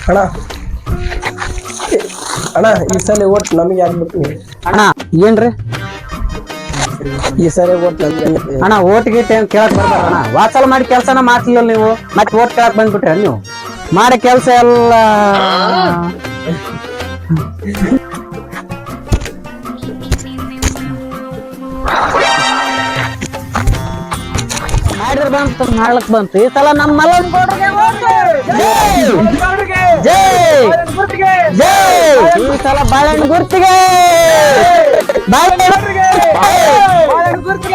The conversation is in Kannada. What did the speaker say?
ಅಣ್ಣ ಅಣ್ಣ ಈ ಸಲ ಓಟ್ ನಮಗೆ ಆಗ್ಬೇಕು ಅಣ್ಣ ಏನ್ರಿ ಈ ಸಲ ಓಟ್ ನಮ್ಗೆ ಅಣ್ಣ ಓಟ್ ಗೀಟ್ ಏನ್ ಕೇಳಕ್ ಬರ್ತಾರ ಅಣ್ಣ ವಾತ್ಸಲ ಮಾಡಿ ಕೆಲ್ಸನ ಮಾಡ್ತಿಲ್ಲ ನೀವು ಮತ್ತೆ ಓಟ್ ಕೇಳಕ್ ಬಂದ್ಬಿಟ್ರಿ ನೀವು ಮಾಡೋ ಕೆಲ್ಸ ಎಲ್ಲ ಮಾಡಿದ್ರೆ ಬಂತು ಮಾಡ್ಲಕ್ ಬಂತು ಈ ಸಲ ನಮ್ಮ ಮಲ್ಲನ್ ಗೌಡ್ರಿಗೆ ಜೈ ಜೈ ಈ ಸಲ ಬಾಳೆಹಣ್ಣು ಗುರ್ತಿಗೆ ಬಾಳೆಹಣ್ಣು ಗುರ್ತಿಗೆ